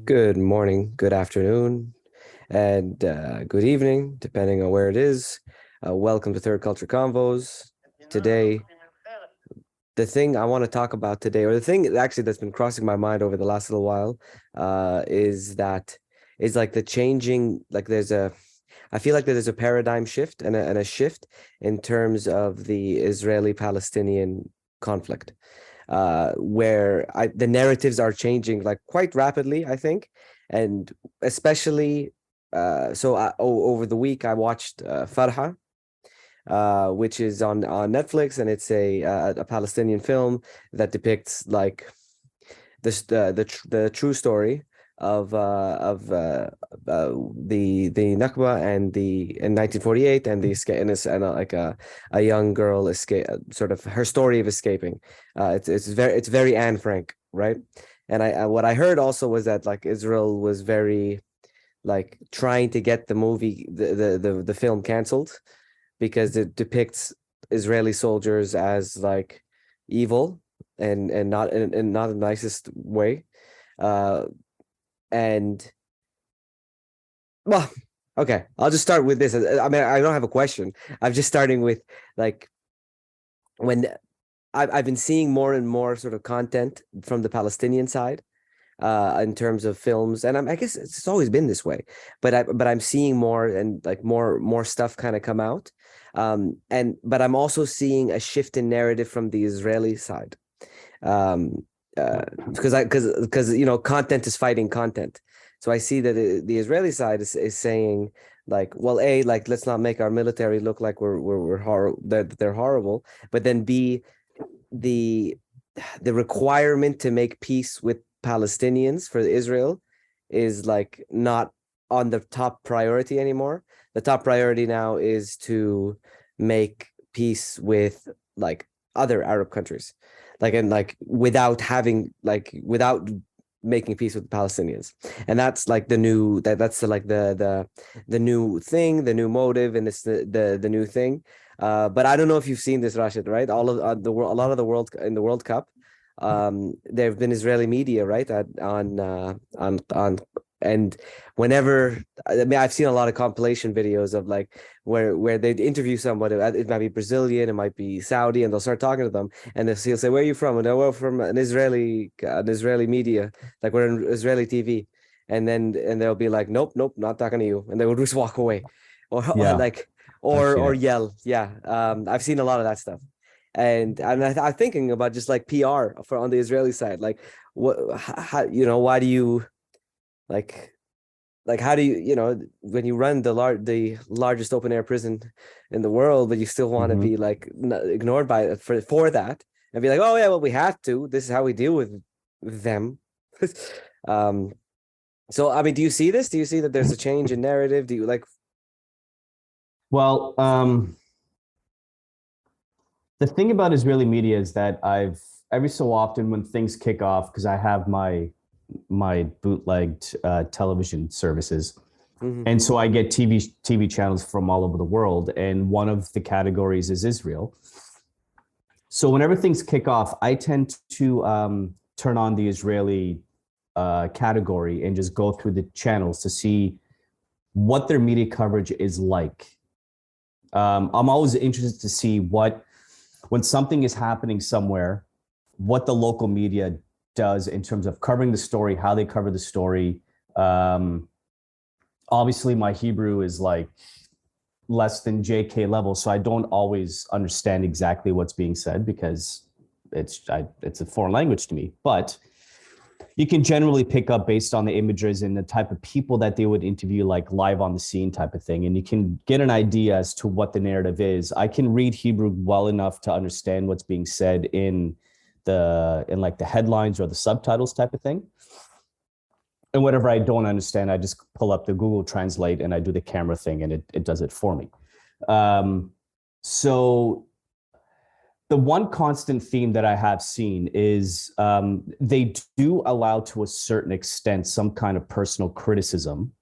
Good morning, good afternoon, and good evening, depending on where it is. Welcome to Third Culture Convos. Today, the thing I want to talk about today, or the thing actually that's been crossing my mind over the last little while, is like the changing, I feel like there's a paradigm shift and a shift in terms of the Israeli-Palestinian conflict, where the narratives are changing like quite rapidly, I think, and especially over the week I watched Farha, which is on Netflix, and it's a Palestinian film that depicts like the true story of the Nakba and the in 1948 and the escape and a young girl escape, sort of her story of escaping. It's very Anne Frank, right? And what I heard also was that like Israel was very like trying to get the movie the film canceled because it depicts Israeli soldiers as like evil and not in not the nicest way. Uh, and well, okay, I'll just start with this. I mean, I don't have a question. I'm just starting with like when I've been seeing more and more sort of content from the Palestinian side, in terms of films, and I guess it's always been this way, but I'm seeing more and like more stuff kind of come out, but I'm also seeing a shift in narrative from the Israeli side, um, because content is fighting content. So I see that the Israeli side is saying like, well, A, like let's not make our military look like that they're horrible, but then B, the the requirement to make peace with Palestinians for Israel is like not on the top priority anymore. The top priority now is to make peace with like other Arab countries, without making peace with the Palestinians. And that's like the new thing, the new motive, and it's the new thing. But I don't know if you've seen this, Rashid, right? All of the world, a lot of the world in the World Cup, there have been Israeli media, right, on and whenever, I mean, I've seen a lot of compilation videos of like where they interview somebody. It might be Brazilian, it might be Saudi, and they'll start talking to them, and he'll say, "Where are you from?" And they're, "Well, from an Israeli media, like we're in Israeli TV," and they'll be like, "Nope, nope, not talking to you," and they would just walk away, or Yeah, like I've seen or it. yell. Yeah, I've seen a lot of that stuff, I'm thinking about just like PR for on the Israeli side, like how, why do you like how do when you run the largest open air prison in the world, but you still want to Hmm. be like ignored by it for that and be like, oh yeah, well we have to. This is how we deal with them. um, so I mean, do you see this? Do you see that there's a change in narrative? Do you like? Well, the thing about Israeli media is that I've every so often when things kick off, because I have my bootlegged television services, Mhm. and so I get TV channels from all over the world, and one of the categories is Israel. So whenever things kick off, I tend to turn on the Israeli category and just go through the channels to see what their media coverage is like. I'm always interested to see when something is happening somewhere, what the local media does in terms of covering the story, how they cover the story. Um, Obviously, my Hebrew is like less than JK level, so I don't always understand exactly what's being said because it's a foreign language to me. But you can generally pick up based on the images and the type of people that they would interview, like live on the scene type of thing. And you can get an idea as to what the narrative is. I can read Hebrew well enough to understand what's being said in like the headlines or the subtitles type of thing. And whatever I don't understand, I just pull up the Google Translate and I do the camera thing and it does it for me. So the one constant theme that I have seen is they do allow to a certain extent some kind of personal criticism,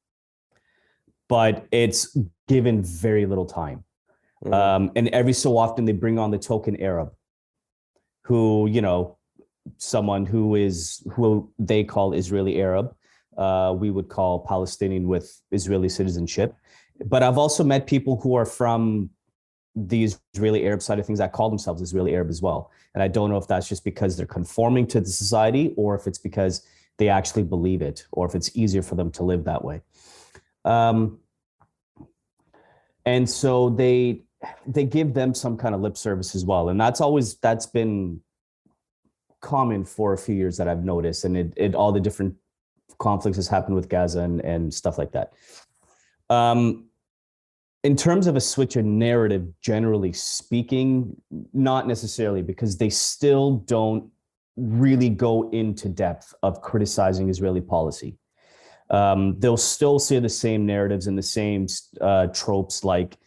but it's given very little time. Mhm. And every so often they bring on the token Arab, who, someone who they call Israeli Arab, we would call Palestinian with Israeli citizenship. But I've also met people who are from the Israeli Arab side of things that call themselves Israeli Arab as well. And I don't know if that's just because they're conforming to the society or if it's because they actually believe it or if it's easier for them to live that way. And so they give them some kind of lip service as well. And that's been common for a few years that I've noticed. And it all the different conflicts has happened with Gaza and stuff like that. In terms of a switch in narrative, generally speaking, not necessarily, because they still don't really go into depth of criticizing Israeli policy. They'll still say the same narratives and the same tropes, like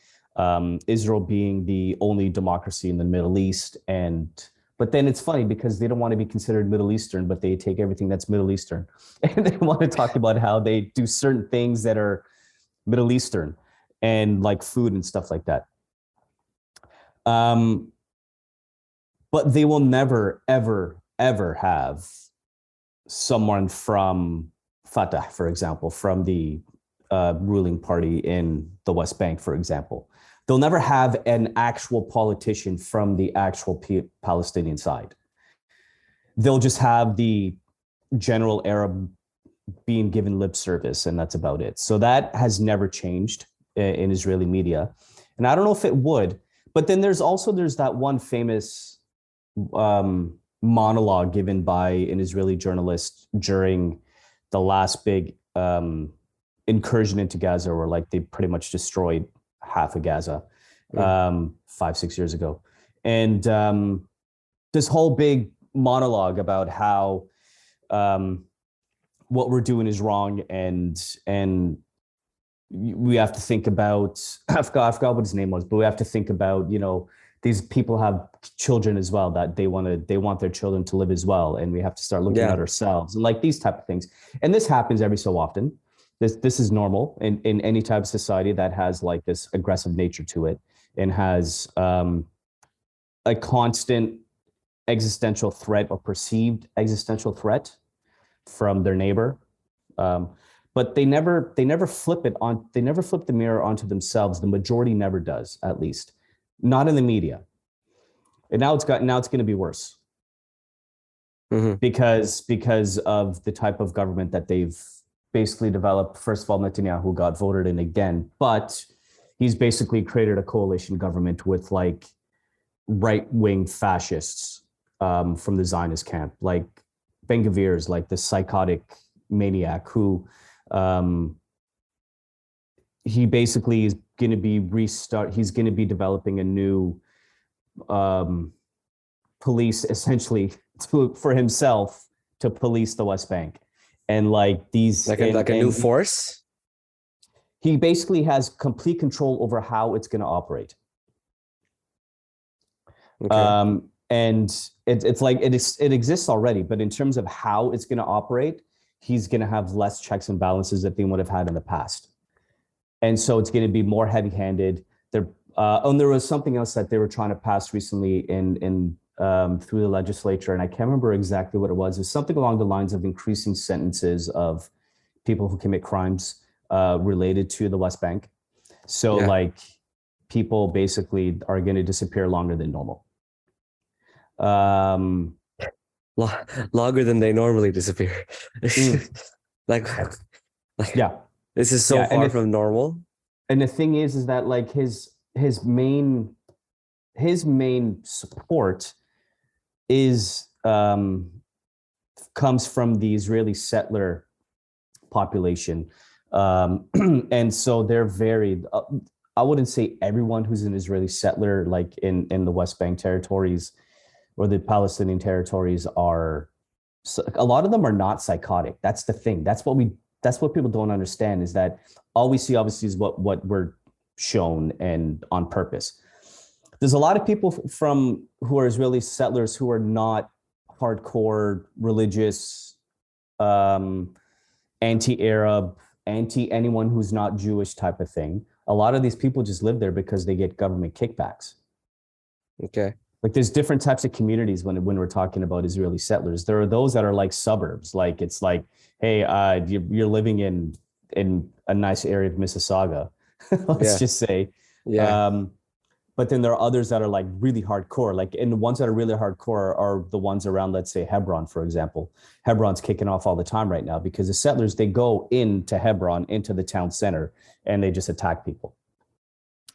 Israel being the only democracy in the Middle East. But then it's funny because they don't want to be considered Middle Eastern, but they take everything that's Middle Eastern. And they want to talk about how they do certain things that are Middle Eastern and like food and stuff like that. But they will never, ever, ever have someone from Fatah, for example, from the ruling party in the West Bank, for example. They'll never have an actual politician from the actual Palestinian side. They'll just have the general Arab being given lip service, and that's about it. So that has never changed in Israeli media. And I don't know if it would, but then there's that one famous monologue given by an Israeli journalist during the last big incursion into Gaza, where like they pretty much destroyed half of Gaza 5-6 years ago. And this whole big monologue about how what we're doing is wrong, and we have to think about, I forgot what his name was, but we have to think about, these people have children as well, that they want their children to live as well, and we have to start looking at ourselves and like these type of things. And this happens every so often. This is normal in any type of society that has like this aggressive nature to it and has a constant existential threat or perceived existential threat from their neighbor. But they never flip the mirror onto themselves. The majority never does, at least not in the media. And now it's going to be worse because of the type of government that they've basically developed. First of all, Netanyahu got voted in again, but he's basically created a coalition government with like right-wing fascists from the Zionist camp, like Ben-Gvir is like the psychotic maniac who he basically is going to be he's going to be developing a new police essentially for himself to police the West Bank. And like these like a new force. He basically has complete control over how it's going to operate. Okay. And it's like it exists already, but in terms of how it's going to operate, he's going to have less checks and balances that they would have had in the past. And so it's going to be more heavy-handed. And there was something else that they were trying to pass recently in through the legislature, and I can't remember exactly what it was. It's something along the lines of increasing sentences of people who commit crimes related to the West Bank. So like people basically are going to disappear longer than normal. Longer than they normally disappear. like yeah, this is so far from normal. And the thing is that like his main support is comes from the Israeli settler population, and so they're very. I wouldn't say everyone who's an Israeli settler, like in the West Bank territories or the Palestinian territories, are. A lot of them are not psychotic. That's the thing. That's what people don't understand, is that all we see obviously is what we're shown and on purpose. There's a lot of people who are Israeli settlers who are not hardcore religious, anti-Arab, anti-anyone who's not Jewish type of thing. A lot of these people just live there because they get government kickbacks. Okay. Like there's different types of communities when we're talking about Israeli settlers. There are those that are like suburbs. Like it's like, hey, you're living in a nice area of Mississauga, let's Yeah. just say. Yeah. Um, but then there are others that are like really hardcore. Like, and the ones that are really hardcore are the ones around, let's say, Hebron, for example. Hebron's kicking off all the time right now because the settlers, they go into Hebron, into the town center, and they just attack people.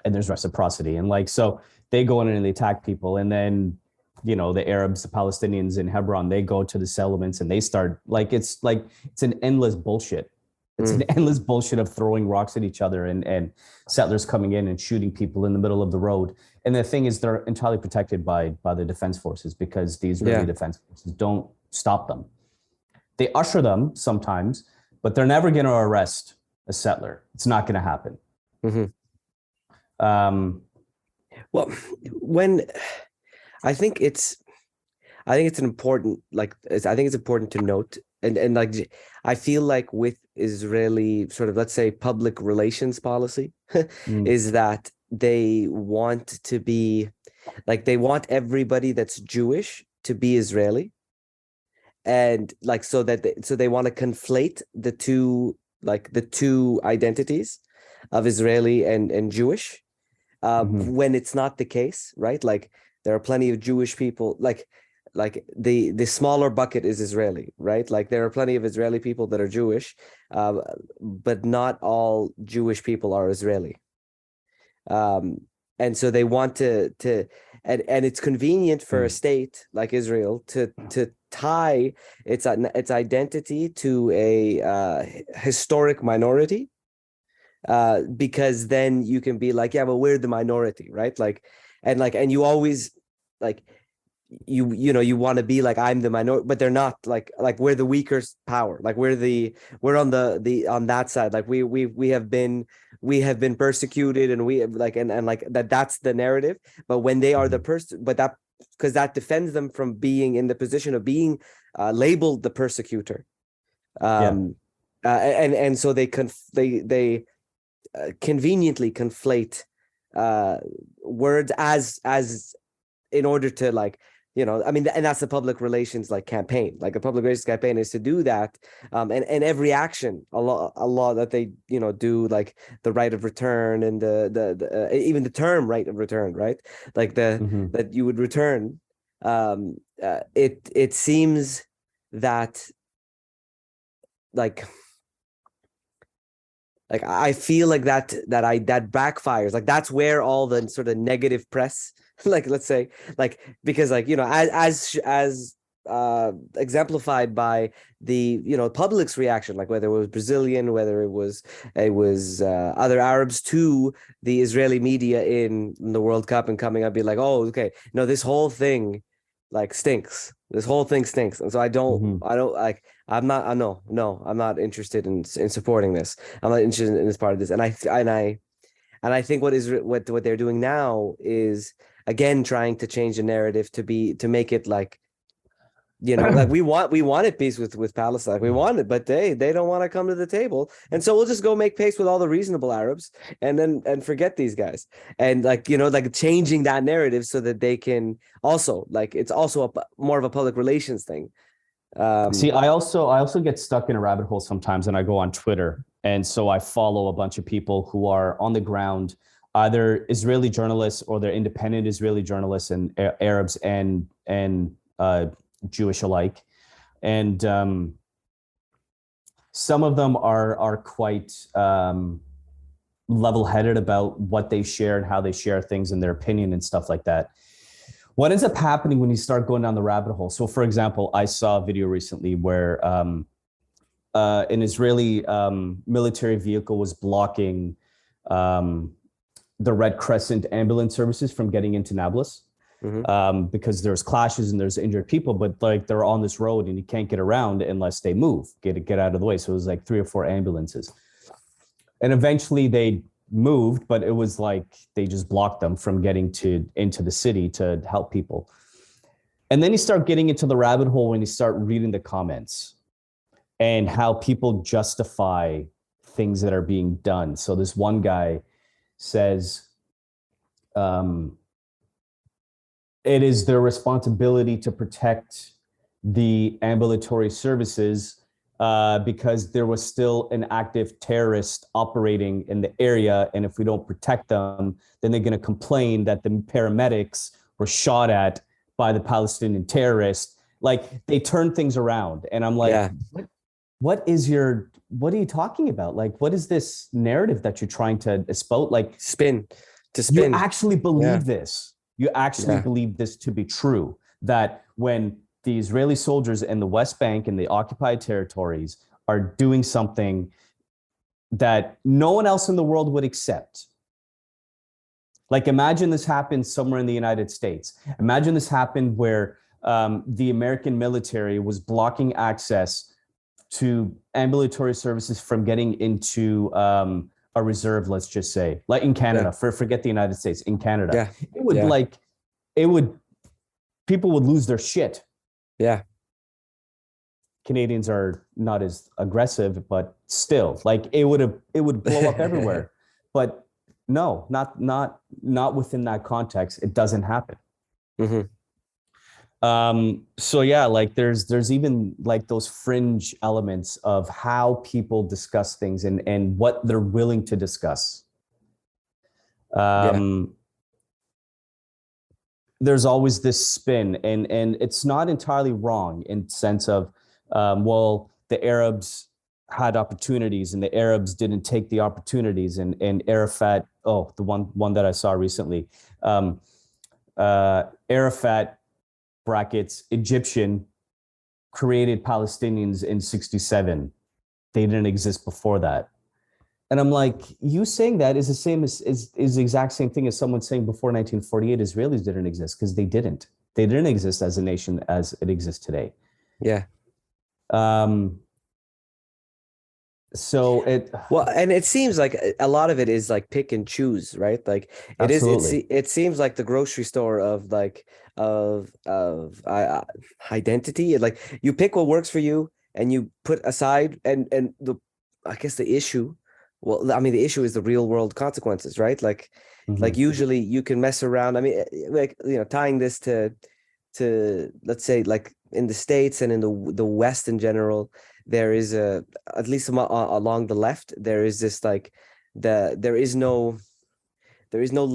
And there's reciprocity. And like, so they go in and they attack people. And then, you know, the Arabs, the Palestinians in Hebron, they go to the settlements and they start it's an endless bullshit. It's an Mm. endless bullshit of throwing rocks at each other and settlers coming in and shooting people in the middle of the road. And the thing is, they're entirely protected by the defense forces because the Israeli Yeah. defense forces don't stop them. They usher them sometimes, but they're never going to arrest a settler. It's not going to happen. Hmm. Um, Well, when I think it's an important I think it's important to note and like I feel like with Israeli sort of, let's say, public relations policy mm, is that they want to be like, they want everybody that's Jewish to be Israeli, and like so they want to conflate the two identities of Israeli and Jewish, mhm. when it's not the case, right? Like there are plenty of Jewish people, like the smaller bucket is Israeli, right? Like there are plenty of Israeli people that are Jewish, uh, but not all Jewish people are Israeli. Um, and so they want to and it's convenient for a state like Israel to tie its identity to a historic minority, because then you can be like, yeah, but we're the minority, right? And you always like you know you want to be like, I'm the minority, but they're not, like we're the weaker power, like we're on the on that side, like we have been persecuted, and we like and like that's the narrative. But when they are the person, but that, because that defends them from being in the position of being labeled the persecutor. Yeah. And so they conveniently conflate words as in order to, like, I mean, and that's the public relations like campaign. Like a public relations campaign is to do that, and every action, a lot that they do, like the right of return and the even the term right of return, right? Like Mhm. that you would return. It seems that like I feel like that backfires. Like that's where all the sort of negative press, like let's say, like, because like as exemplified by the public's reaction, like whether it was Brazilian, whether it was other Arabs to the Israeli media in the World Cup and coming up, be like, oh, okay, no, this whole thing like stinks. This whole thing stinks, and so Mhm. I don't like. I'm not. I know. No, I'm not interested in supporting this. I'm not interested in this part of this. And I think what they're doing now is again trying to change the narrative to make it like, like we wanted peace with Palestine. Like, we wanted, but they don't want to come to the table. And so we'll just go make peace with all the reasonable Arabs and forget these guys. And like, like changing that narrative so that they can also, like, it's also more of a public relations thing. See, Um, I also get stuck in a rabbit hole sometimes, and I go on Twitter, and so I follow a bunch of people who are on the ground, either Israeli journalists or they're independent Israeli journalists and Arabs and Jewish alike, and some of them are quite level-headed about what they share and how they share things and their opinion and stuff like that. What ends up happening when you start going down the rabbit hole? So, for example, I saw a video recently where an Israeli military vehicle was blocking um, the Red Crescent ambulance services from getting into Nablus, mhm. because there's clashes and there's injured people, but like they're on this road and you can't get around unless they move, get out of the way. So it was like 3 or 4 ambulances, and eventually they moved, but it was like they just blocked them from getting into the city to help people. And then you start getting into the rabbit hole when you start reading the comments and how people justify things that are being done. So this one guy says, um, it is their responsibility to protect the ambulatory services because there was still an active terrorist operating in the area. And if we don't protect them, then they're going to complain that the paramedics were shot at by the Palestinian terrorists. Like, they turn things around. And I'm like, Yeah. what are you talking about? Like, what is this narrative that you're trying to espouse? Like, Spin to you spin. actually Yeah. believe this. You actually Yeah. believe this to be true, that when the Israeli soldiers in the West Bank and the occupied territories are doing something that no one else in the world would accept. Like, imagine this happened somewhere in the United States. Imagine this happened where the American military was blocking access to ambulatory services from getting into a reserve, let's just say, like in Canada, Yeah. forget the United States, in Canada. Yeah. It would Yeah. it would, people would lose their shit. Yeah. Canadians are not as aggressive, but still, like, it would blow up everywhere. But no, not within that context. It doesn't happen. Mm-hmm. So yeah, like, there's even like those fringe elements of how people discuss things and what they're willing to discuss. Yeah. There's always this spin, and it's not entirely wrong in sense of, well, the Arabs had opportunities and the Arabs didn't take the opportunities, and Arafat, the one that I saw recently, Arafat brackets Egyptian created Palestinians in 1967. They didn't exist before that. And I'm like, you saying that is the same is the exact same thing as someone saying before 1948 Israelis didn't exist, because they didn't. They didn't exist as a nation as it exists today. Yeah. So Well, and it seems like a lot of it is like pick and choose, right? Like absolutely. it seems like the grocery store of like of identity. Like, you pick what works for you and you put aside, and the I guess the issue, well, I mean, the issue is the real world consequences, right? Like Mhm. usually you can mess around. I mean, like, tying this to, let's say, like in the States and in the West in general, there is at least along the left, there is this like there is no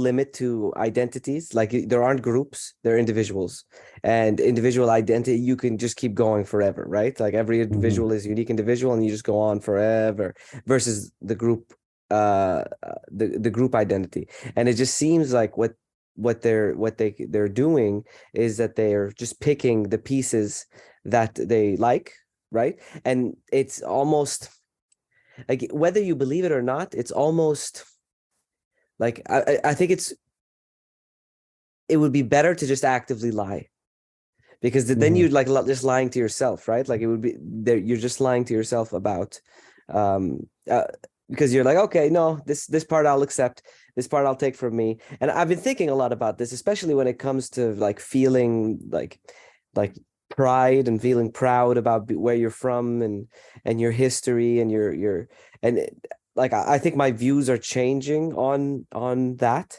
limit to identities. Like, there aren't groups, there are individuals, and individual identity, you can just keep going forever, right? Like, every Mhm. individual is a unique individual and you just go on forever, versus the group, the group identity. And it just seems like what they're doing is that they're just picking the pieces that they like, right? And it's almost like, whether you believe it or not, it's almost like, I think it would be better to just actively lie, because then Mhm. you'd like just lying to yourself, right? Like, it would be there, you're just lying to yourself about, um uh, because you're like, okay, no, this part I'll accept, this part I'll take from me. And I've been thinking a lot about this, especially when it comes to like feeling like pride and feeling proud about where you're from, and your history, and your and like, I think my views are changing on that,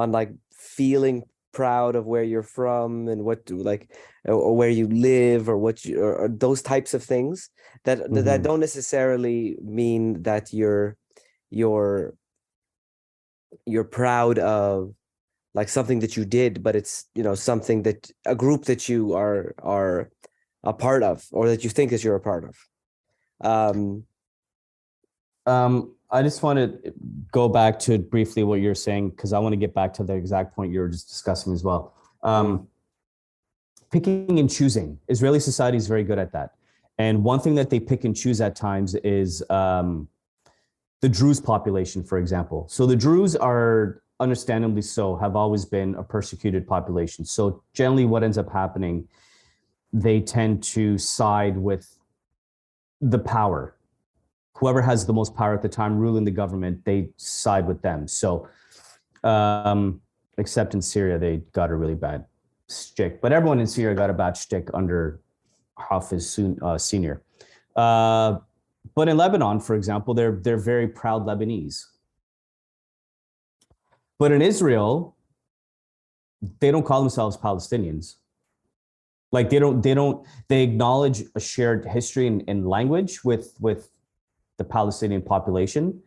on like feeling proud of where you're from, and what do like, or where you live, or what you, or those types of things, that Mhm. don't necessarily mean that you're you're proud of like something that you did, but it's, something that a group that you are a part of, or that you think that you're a part of. um I just want to go back to briefly what you're saying, because I want to get back to the exact point you were just discussing as well. mm, Picking and choosing. Israeli society is very good at that. And one thing that they pick and choose at times is the Druze population, for example. So the Druze are, understandably so, have always been a persecuted population. So generally, what ends up happening, they tend to side with the power. Whoever has the most power at the time ruling the government, they side with them. So, except in Syria, they got a really bad shtick. But everyone in Syria got a bad shtick under Hafiz Senior. But in Lebanon, for example, they're very proud Lebanese. But in Israel, they don't call themselves Palestinians. Like they acknowledge a shared history and language with the Palestinian population,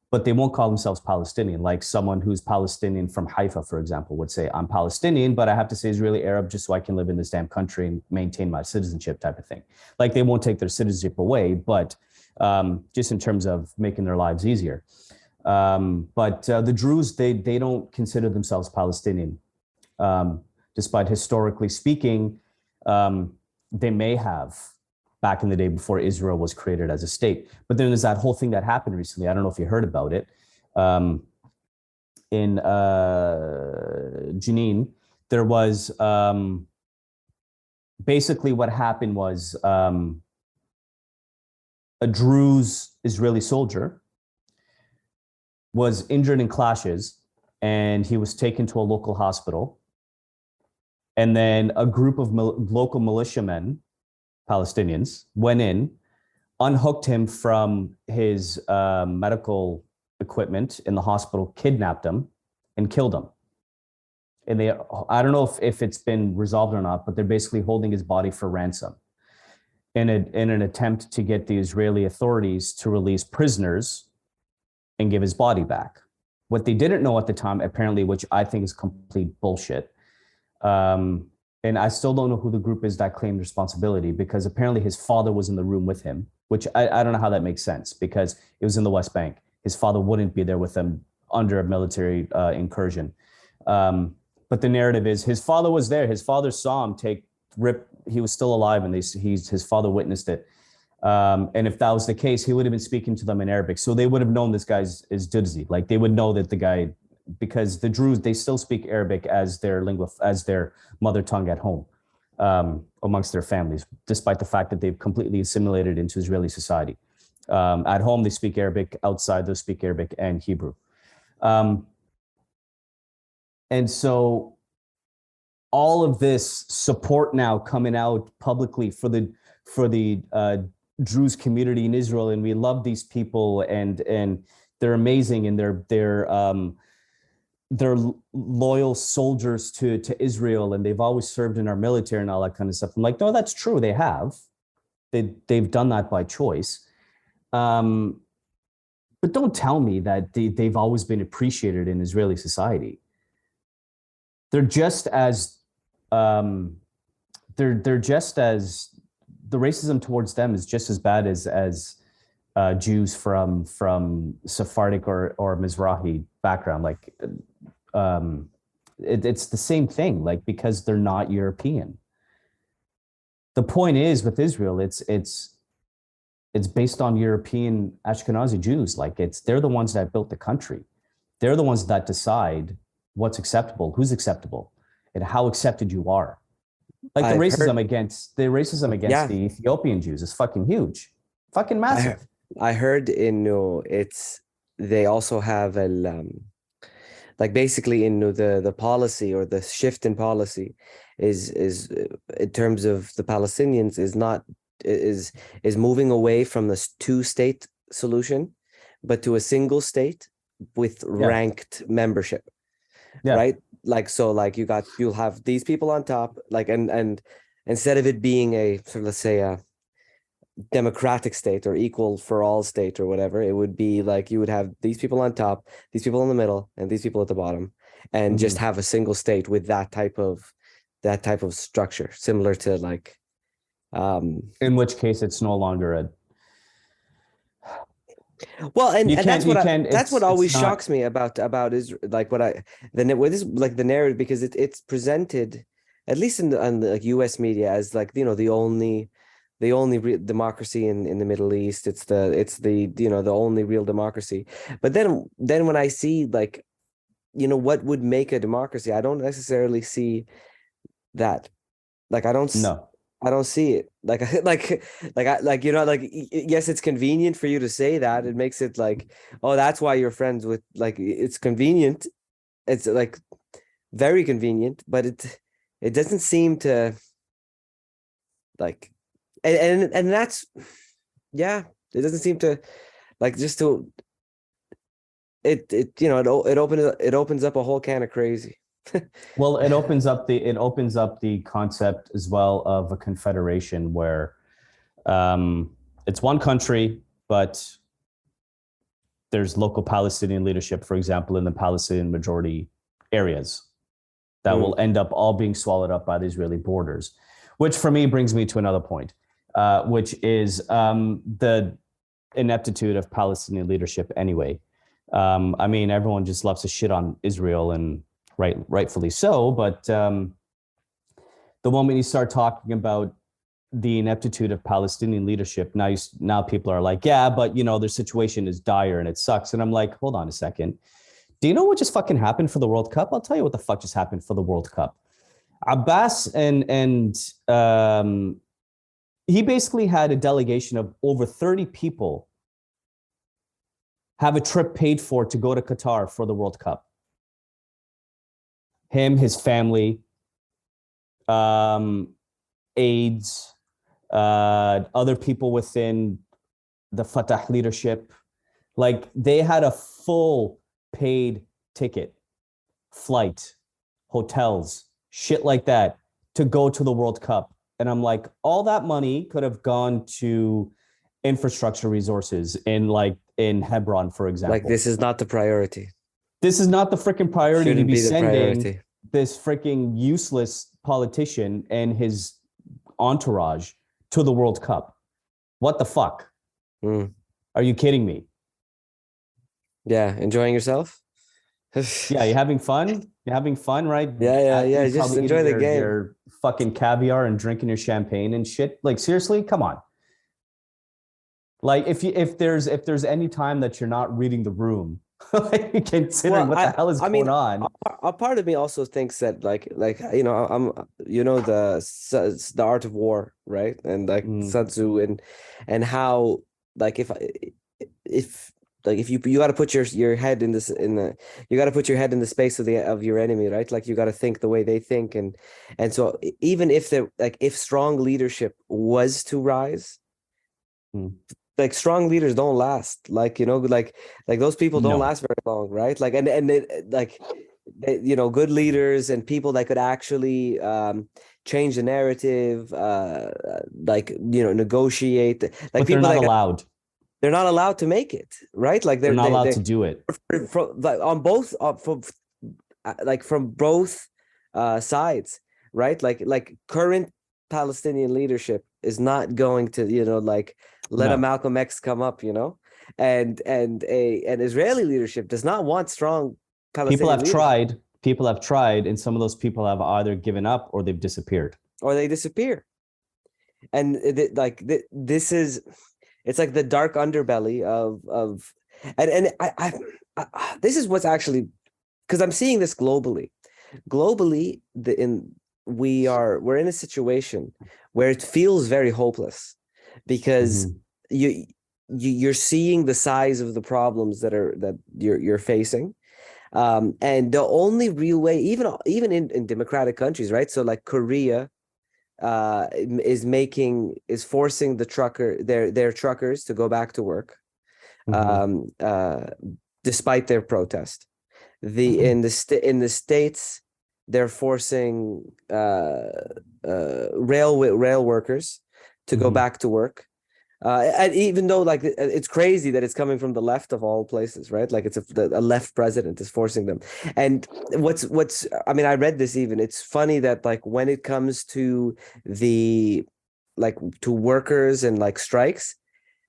but they won't call themselves Palestinian. Like someone who's Palestinian from Haifa, for example, would say, I'm Palestinian, but I have to say Israeli Arab just so I can live in this damn country and maintain my citizenship type of thing. Like they won't take their citizenship away, but just in terms of making their lives easier. But the Druze, they don't consider themselves Palestinian. Despite historically speaking, they may have back in the day before Israel was created as a state. But then there's that whole thing that happened recently. I don't know if you heard about it. In Jenin, there was basically what happened was a Druze Israeli soldier was injured in clashes and he was taken to a local hospital. And then a group of local militiamen, Palestinians, went in, unhooked him from his medical equipment in the hospital, kidnapped him, and killed him. And I don't know if it's been resolved or not, but they're basically holding his body for ransom in an attempt to get the Israeli authorities to release prisoners and give his body back. What they didn't know at the time, apparently, which I think is complete bullshit, and I still don't know who the group is that claimed responsibility, because apparently his father was in the room with him, which I don't know how that makes sense, because it was in the West Bank. His father wouldn't be there with them under a military incursion. But the narrative is his father was there. His father saw him he was still alive, and his father witnessed it. And if that was the case, he would have been speaking to them in Arabic. So they would have known this guy is Dudzi. Like they would know that the guy, because the Druze, they still speak Arabic as their mother tongue at home, amongst their families, despite the fact that they've completely assimilated into Israeli society. At home, they speak Arabic. Outside, they speak Arabic and Hebrew. And so all of this support now coming out publicly for the Druze community in Israel, and we love these people, and they're amazing, and they're loyal soldiers to Israel, and they've always served in our military and all that kind of stuff. I'm like, no, that's true. They have. They've done that by choice. But don't tell me that they've always been appreciated in Israeli society. They're just as they're just as, the racism towards them is just as bad as Jews from Sephardic or Mizrahi background. Like it's the same thing. Like, because they're not European. The point is with Israel, it's based on European Ashkenazi Jews. Like they're the ones that built the country. They're the ones that decide what's acceptable, who's acceptable, and how accepted you are. Like the racism against the Ethiopian Jews is fucking huge, fucking massive. I heard they also have like basically the policy, or the shift in policy is in terms of the Palestinians is moving away from this two-state solution, but to a single state with ranked membership. Yeah. Right? Like, so like you'll have these people on top, like, and instead of it being a sort of, let's say, a democratic state or equal for all state or whatever, it would be like you would have these people on top, these people in the middle, and these people at the bottom, and just have a single state with that type of structure, similar to like in which case it's no longer a that's what always shocks me about Israel, like the narrative, because it's presented, at least on the like US media, as like, the only real democracy in the Middle East. It's the the only real democracy. But then when I see, like, what would make a democracy, I don't necessarily see that. Like I don't see it. Yes, it's convenient for you to say that. It makes it like, oh, that's why you're friends with, like, it's convenient. It's like very convenient, but it doesn't seem to, like, and that's, yeah, it doesn't seem to, like, just to it opens up a whole can of crazy. Well, it opens up the concept as well of a confederation where it's one country, but there's local Palestinian leadership, for example, in the Palestinian majority areas that will end up all being swallowed up by the Israeli borders, which for me brings me to another point, which is the ineptitude of Palestinian leadership anyway. I mean, everyone just loves to shit on Israel, and rightfully so, but the moment you start talking about the ineptitude of Palestinian leadership, now people are like, yeah, but their situation is dire and it sucks. And I'm like, hold on a second. Do you know what just fucking happened for the World Cup? I'll tell you what the fuck just happened for the World Cup. Abbas and he basically had a delegation of over 30 people have a trip paid for to go to Qatar for the World Cup. Him, his family, aides, other people within the Fatah leadership. Like, they had a full paid ticket, flight, hotels, shit like that to go to the World Cup. And I'm like, all that money could have gone to infrastructure resources in Hebron, for example. Like, this is not the priority. This is not the freaking priority Shouldn't to be be the sending priority. this freaking useless politician and his entourage to the World Cup. What the fuck? Are you kidding me? Yeah, enjoying yourself? Yeah, you having fun? You're having fun, right? Yeah. You're Just probably enjoy eating the game. your fucking caviar and drinking your champagne and shit. Like, seriously, come on. Like, if there's any time that you're not reading the room, like, considering what the hell is going on. A part of me also thinks that I'm the Art of War, right? And like Sun Tzu and how, like, if you got to put your head in you got to put your head in the space of your enemy, right? Like, you got to think the way they think, and so even if if strong leadership was to rise, like, strong leaders don't last, like those people don't last very long, right? Like, good leaders and people that could actually change the narrative, negotiate, like, but people they're not allowed. They're not allowed to make it, right? Like, they're not allowed to do it on both from both sides, right? Like current Palestinian leadership is not going to let a Malcolm X come up, and an Israeli leadership does not want strong Palestinian leadership. People have tried, and some of those people have either given up or they've disappeared. Or they disappear. And this is, it's like the dark underbelly of I this is what's actually, because I'm seeing this globally. We're in a situation where it feels very hopeless, because you're seeing the size of the problems that you're facing, and the only real way, even in democratic countries, right? So like Korea is forcing their truckers to go back to work, despite their protest. In the States, they're forcing rail workers to go back to work, and even though, like, it's crazy that it's coming from the left of all places, right? Like, it's a left president is forcing them. And I mean, I read this, even it's funny that, like, when it comes to to workers and like strikes,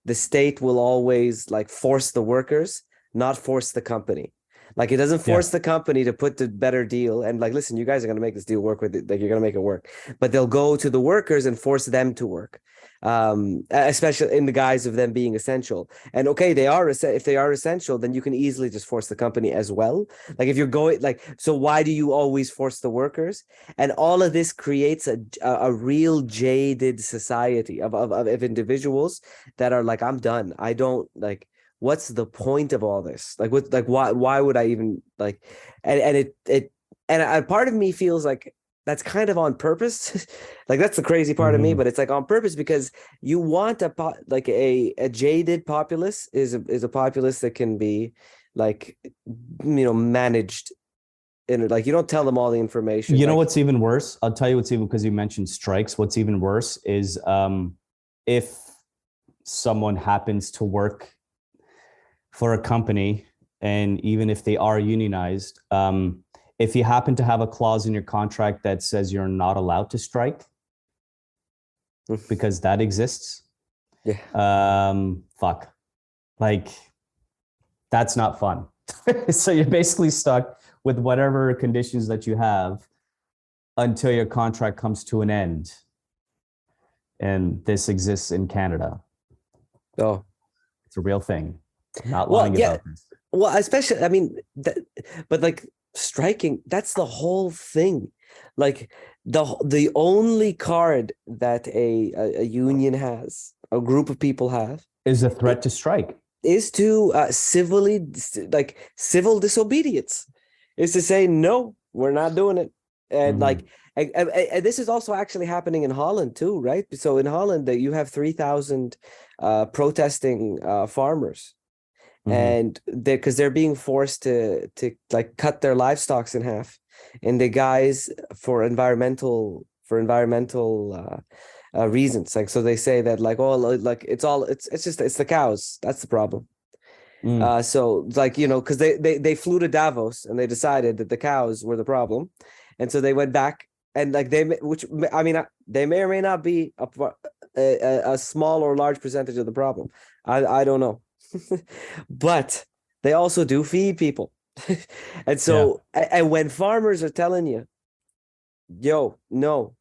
the state will always like force the workers, not force the company. Like, it doesn't force the company to put the better deal and like, listen, you guys are going to make this deal work with it. Like, you're going to make it work, but they'll go to the workers and force them to work, especially in the guise of them being essential. And okay, if they are essential, then you can easily just force the company as well. Like, if you're going, like, so why do you always force the workers? And all of this creates a real jaded society of individuals that are like, I'm done. I don't like, what's the point of all this? Like, why would I even like, and a part of me feels like that's kind of on purpose. Like, that's the crazy part of me, but it's like on purpose, because you want a jaded populace is a populace that can be like, managed like you don't tell them all the information. You know Like, what's even worse? I'll tell you what's even, because you mentioned strikes. What's even worse is if someone happens to work for a company, and even if they are unionized, if you happen to have a clause in your contract that says you're not allowed to strike, because that exists, fuck, like that's not fun. So you're basically stuck with whatever conditions that you have until your contract comes to an end. And this exists in Canada. oh, It's a real thing. Not well, lying yeah. about this. Well, especially, I mean, but like striking, that's the whole thing. Like the only card that a union has, a group of people have, Is a threat to strike. is to civil disobedience, is to say no, we're not doing it. And like and this is also actually happening in Holland too, right? So in Holland that you have 3,000 protesting farmers, and they're being forced to like cut their livestock in half, and the guys for environmental reasons, like, so they say that like, oh, like it's the cows, that's the problem. So like, you know, because they flew to Davos and they decided that the cows were the problem, and so they went back, and like which I mean, they may or may not be a small or large percentage of the problem. I don't know. But they also do feed people. And so, and when farmers are telling you, yo, no,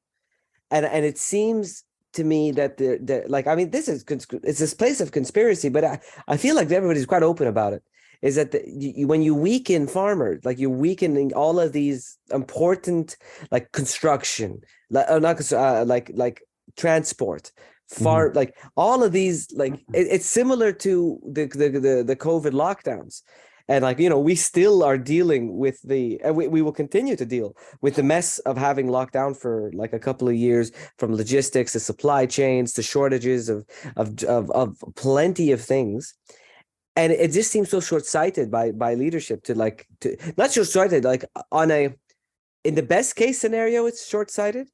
and it seems to me that the like, I mean, it's this place of conspiracy, but I feel like everybody's quite open about it. Is that when you weaken farmers, like you're weakening all of these important, like construction, like transport, like all of these, like it's similar to the COVID lockdowns. And like, you know, we still are dealing with and we will continue to deal with the mess of having locked down for like a couple of years, from logistics to supply chains to shortages of plenty of things. And it just seems so short-sighted by leadership to not short-sighted, like in the best case scenario, it's short-sighted.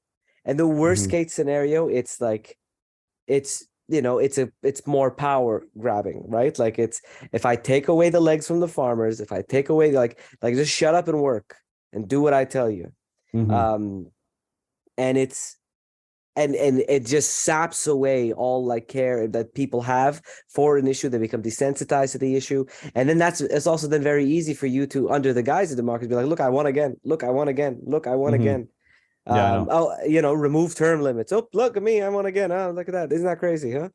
And the worst case scenario, it's like, it's, you know, it's more power grabbing, right? Like it's, if I take away the legs from the farmers, if I take away like just shut up and work and do what I tell you. And it's, and it just saps away all like care that people have for an issue. They become desensitized to the issue. And then it's also then very easy for you to, under the guise of democracy, be like, look, I won again. Look, I won again. Look, I won again. Oh, you know, remove term limits. Oh, look at me, I won again. Oh, look at that. Isn't that crazy, huh?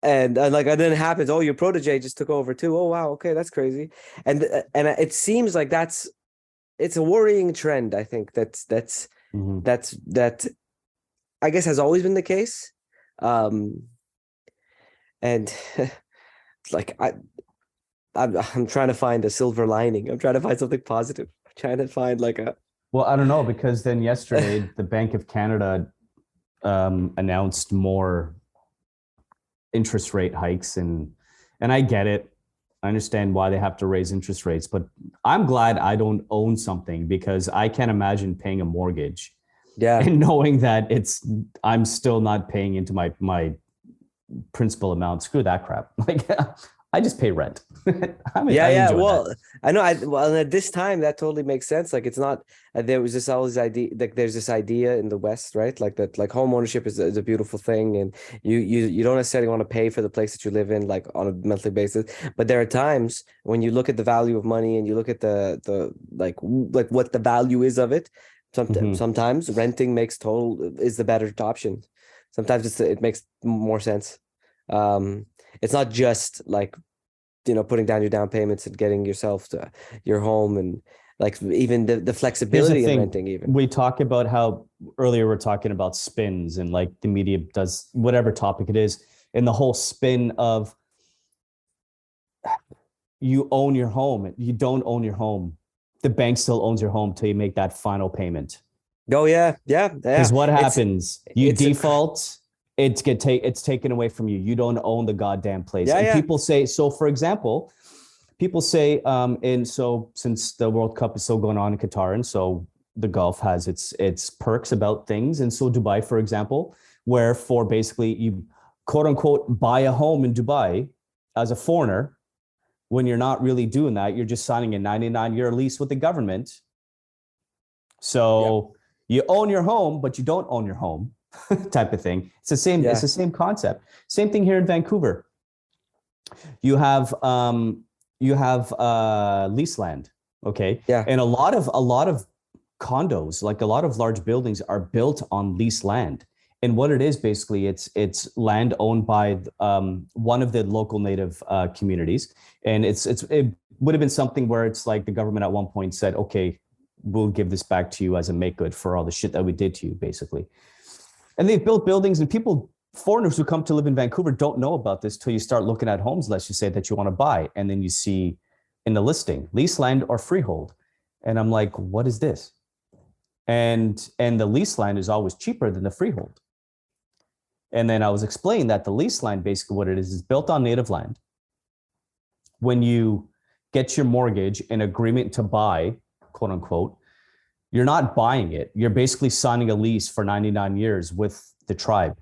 And like, and then it happens, oh, your protege just took over too. Oh, wow, okay, that's crazy. And it seems like it's a worrying trend. I think that I guess has always been the case. And like I'm trying to find a silver lining. I'm trying to find something positive. I'm trying to find like a. Well, I don't know, because then yesterday the Bank of Canada announced more interest rate hikes, and I get it. I understand why they have to raise interest rates, but I'm glad I don't own something, because I can't imagine paying a mortgage. Yeah. And knowing that I'm still not paying into my principal amount. Screw that crap. Like, I just pay rent. Well, that. I know. Well, at this time, that totally makes sense. Like, it's not. There was this always idea. Like, there's this idea in the West, right? Like that. Like, home ownership is a beautiful thing, and you don't necessarily want to pay for the place that you live in, like on a monthly basis. But there are times when you look at the value of money and you look at the like what the value is of it. Sometimes renting is the better option. Sometimes it makes more sense. It's not just like, you know, putting down your down payments and getting yourself to your home, and like even the flexibility in renting. Even we talk about how earlier we're talking about spins, and like the media does whatever topic it is, and the whole spin of you own your home. You don't own your home. The bank still owns your home till you make that final payment. Oh yeah. Because what happens? You default. It's taken away from you. You don't own the goddamn place. And people say, so for example, people say, and so since the World Cup is still going on in Qatar, and so the Gulf has its perks about things, and so Dubai, for example, where for basically you quote unquote buy a home in Dubai as a foreigner, when you're not really doing that, you're just signing a 99-year lease with the government. So you own your home, but you don't own your home, type of thing. It's the same. It's the same concept. Same thing here in Vancouver. You have lease land, okay? Yeah. And a lot of condos, like a lot of large buildings, are built on leased land. And what it is basically, it's land owned by one of the local native communities, and it would have been something where it's like the government at one point said, okay, we'll give this back to you as a make good for all the shit that we did to you, basically. And they've built buildings, and foreigners who come to live in Vancouver don't know about this till you start looking at homes, let's just say, that you want to buy, and then you see in the listing lease land or freehold, and I'm like, what is this? And the lease land is always cheaper than the freehold. And then I was explaining that the lease land, basically what it is built on native land. When you get your mortgage and agreement to buy, quote unquote, you're not buying it. You're basically signing a lease for 99 years with the tribe,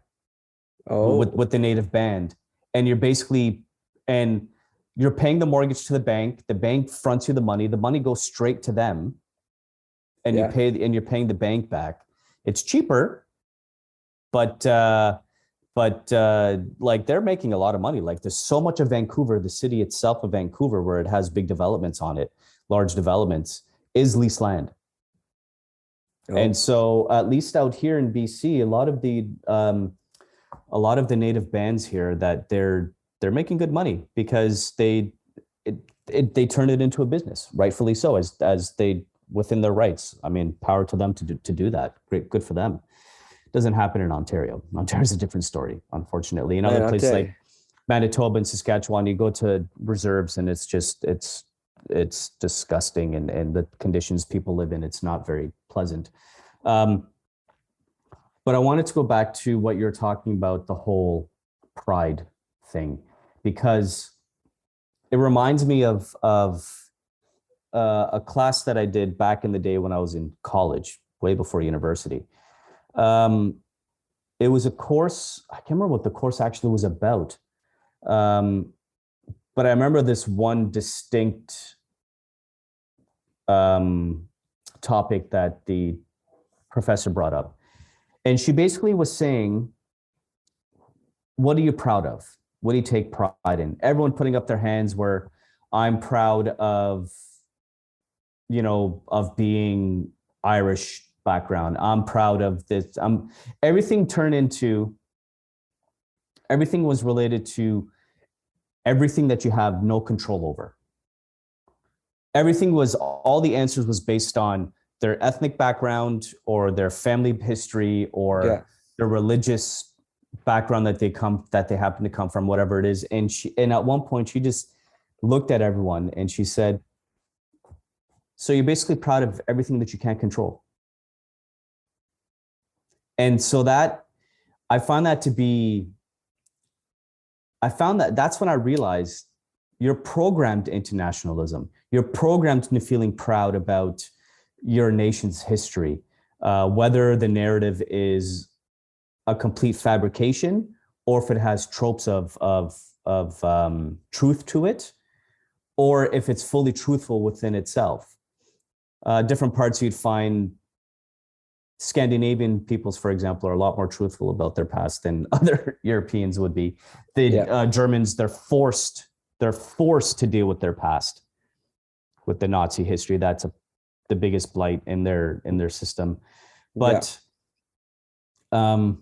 with the native band. And you're basically, and you're paying the mortgage to the bank. The bank fronts you the money. The money goes straight to them. And you're paying the bank back. It's cheaper, but like they're making a lot of money. Like there's so much of Vancouver, the city itself of Vancouver, where it has big developments on it, large developments, is leased land. And so at least out here in BC, a lot of the native bands here, that they're making good money because they turn it into a business, rightfully so, as they within their rights. I mean, power to them to do that. Great, good for them. Doesn't happen in Ontario. Ontario's a different story, unfortunately. In other places like Manitoba and Saskatchewan, you go to reserves and it's disgusting, and the conditions people live in, it's not very pleasant. But I wanted to go back to what you're talking about, the whole pride thing, because it reminds me of a class that I did back in the day when I was in college, way before university. It was a course, I can't remember what the course actually was about. But I remember this one distinct topic that the professor brought up. And she basically was saying, what are you proud of? What do you take pride in? Everyone putting up their hands where I'm proud of, of being Irish background. I'm proud of this. Everything was related to everything that you have no control over. All the answers was based on their ethnic background or their family history or their religious background that they happen to come from, whatever it is. And at one point she just looked at everyone and she said, so you're basically proud of everything that you can't control. And so I found that's when I realized you're programmed into nationalism. You're programmed into feeling proud about your nation's history, whether the narrative is a complete fabrication or if it has tropes of truth to it, or if it's fully truthful within itself. Different parts you'd find Scandinavian peoples, for example, are a lot more truthful about their past than other Europeans would be. The Germans, they're forced to deal with their past, with the Nazi history. That's the biggest blight in their system. But like,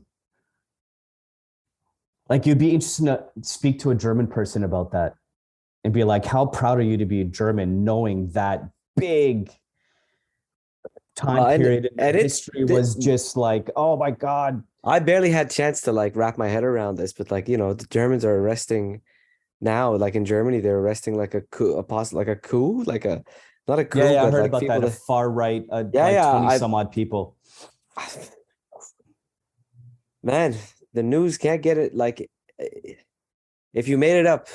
you'd be interested to speak to a German person about that and be like, how proud are you to be German, knowing that big time period in history was just like, oh my God. I barely had a chance to like wrap my head around this, but like, the Germans are arresting now, like in Germany, they're arresting like a coup, not a coup, I but heard like about people that, far right, 20 some odd people. Man, the news can't get it. Like, if you made it up,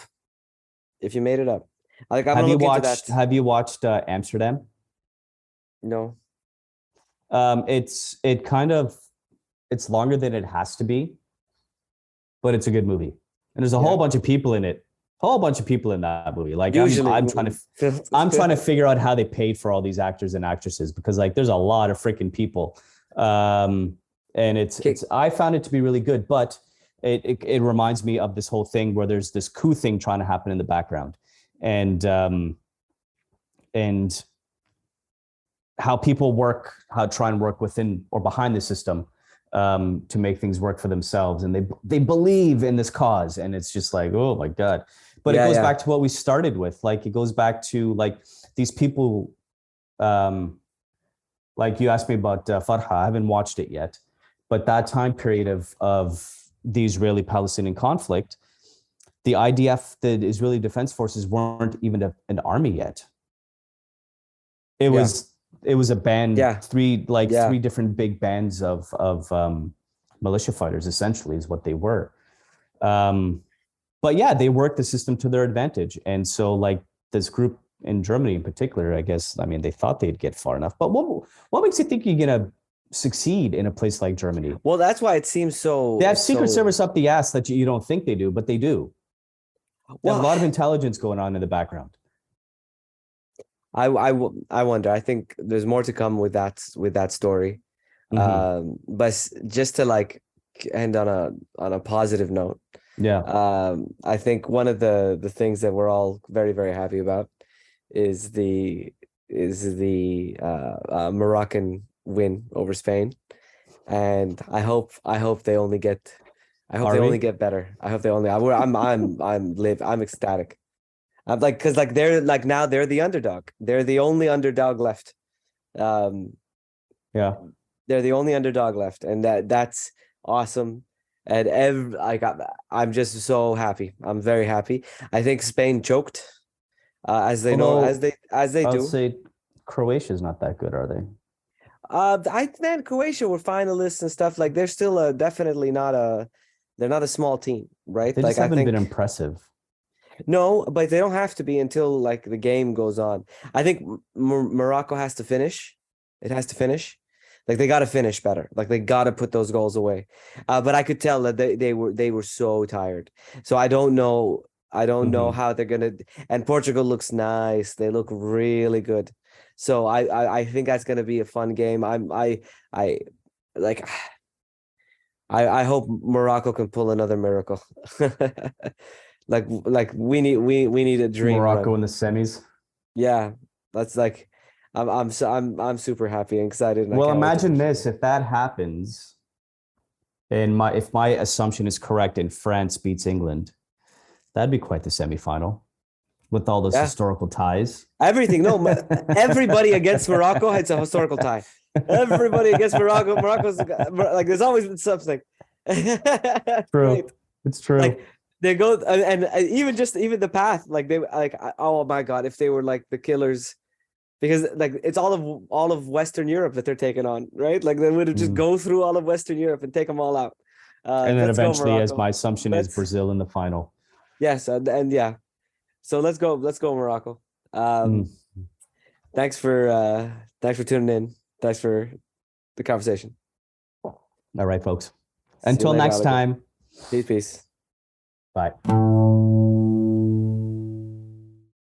Like I'm gonna look into that. Have you watched Amsterdam? No. It kind of, it's longer than it has to be, but it's a good movie. And there's a whole bunch of people in it. Whole bunch of people in that movie. Like Usually, I'm trying to figure out how they paid for all these actors and actresses, because like there's a lot of freaking people. And it's I found it to be really good, but it reminds me of this whole thing where there's this coup thing trying to happen in the background, and how people try and work within or behind the system to make things work for themselves, and they believe in this cause, and it's just like, oh my God. But it goes back to what we started with. Like, it goes back to like these people, like you asked me about Farha. I haven't watched it yet, but that time period of the Israeli-Palestinian conflict, the IDF, the Israeli Defense Forces, weren't even an army yet. It was a band, three different big bands of militia fighters, essentially, is what they were. But yeah, they worked the system to their advantage. And so like this group in Germany in particular, I guess, I mean, they thought they'd get far enough. But what makes you think you're going to succeed in a place like Germany? Well, that's why it seems so... They have Secret Service up the ass that you don't think they do, but they do. They have a lot of intelligence going on in the background. I wonder. I think there's more to come with that story. Mm-hmm. But just to like end on a positive note, I think one of the things that we're all very, very happy about is the Moroccan win over Spain, and I hope they only get better. I hope they only. I'm ecstatic. I'm like, because like they're like, now they're the underdog. They're the only underdog left. They're the only underdog left, and that's awesome. And I'm just so happy. I'm very happy. I think Spain choked, as they do. I'll say Croatia's not that good, are they? Man, Croatia were finalists and stuff. Like, they're still definitely not they're not a small team, right? They just haven't been impressive. No, but they don't have to be until like the game goes on. I think Morocco has to finish. It has to finish. Like, they got to finish better. Like, they got to put those goals away. But I could tell that they were so tired. So I don't know. I don't know how they're gonna. And Portugal looks nice. They look really good. So I think that's gonna be a fun game. I hope Morocco can pull another miracle. like we need a dream Morocco run. in the semis. Yeah, that's like, I'm super happy and excited. And well, imagine this: if that happens, and if my assumption is correct, and France beats England, that'd be quite the semifinal with all those historical ties. Everything, no, everybody against Morocco, it's a historical tie. Everybody against Morocco. Morocco's like, there's always been something. True, Great. It's true. Like, they go and even the path, like they like, oh my God, if they were like the killers, because like it's all of Western Europe that they're taking on, right? Like, they would have just go through all of Western Europe and take them all out. And then eventually, as my assumption is, Brazil in the final. Yes, and yeah. So let's go Morocco. Thanks for tuning in. Thanks for the conversation. All right, folks. Until next time. Peace. Bye.